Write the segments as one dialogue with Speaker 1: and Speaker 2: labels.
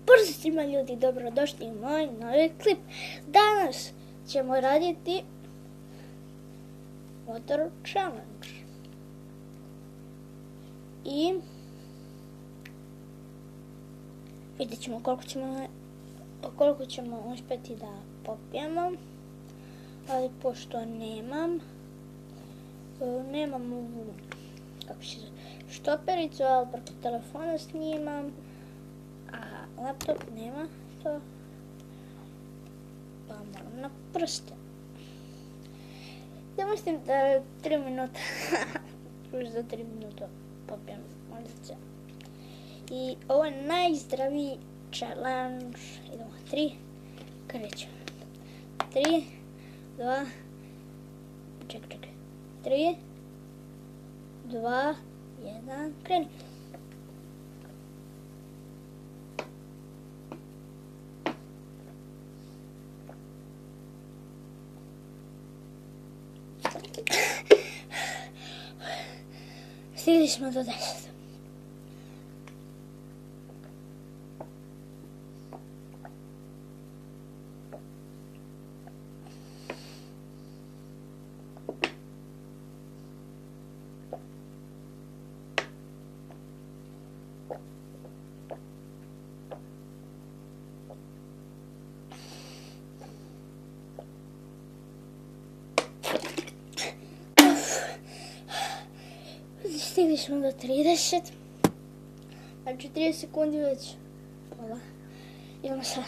Speaker 1: pozdrav svima ljudi, dobrodošli u moj novi klip. Danas ćemo raditi water challenge. I vidjet ćemo koliko ćemo uspjeti da popijemo. Ali pošto nemam ovu, kako se zove, štopericu, ali preko telefona snimam, a laptop nema to, pa moram na prste. Ja mislim da je 3 minuta, još za 3 minuta popijem možda. I ovo je najzdraviji challenge. Idemo, 3, krećemo. 3, 2, čekaj. 3, 2, 1, kreni. Stigli smo do 10. Stigli smo do 30. Znači 30 sekundi već. Hvala. Idemo sad.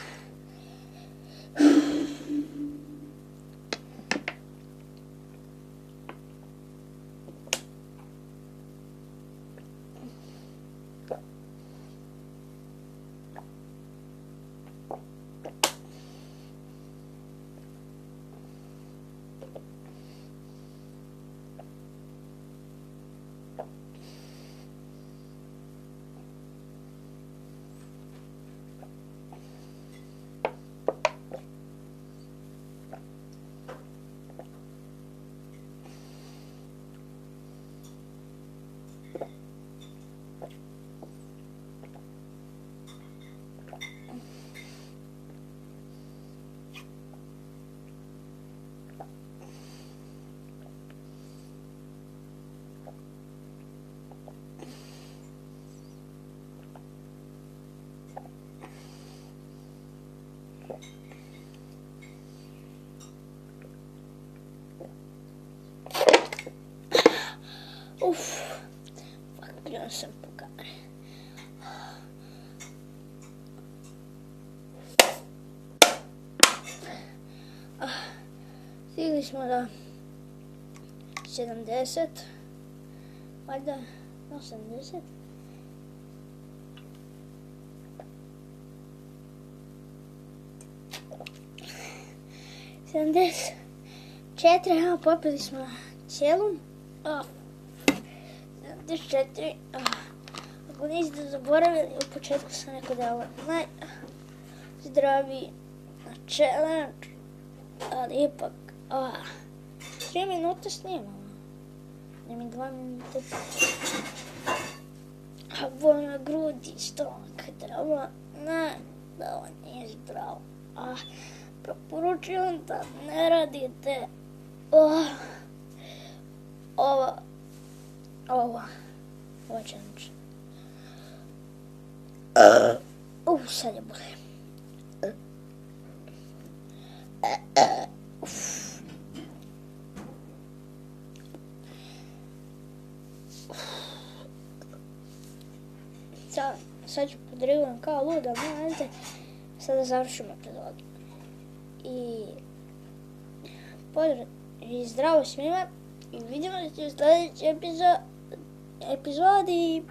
Speaker 1: Pljuo sam po kameri. Stigli smo do 70. Valjda 80. Četiri, evo popili smo cijelu. 74. Ako niste zaboravili, u početku sam rekao da je ovo najzdraviji challenge, ali ipak 3 minute snimamo. Nema 2 minute. A boli me grudi, stomak, treba, da ovo nije zdravo. Preporučujem da ne radite ovo challenge. Sad je bolje. Sad ću podrivujem kao luda, možete sada završimo epizodu. I pozdrav i zdravo svima i vidimo se u sljedećoj epizodi.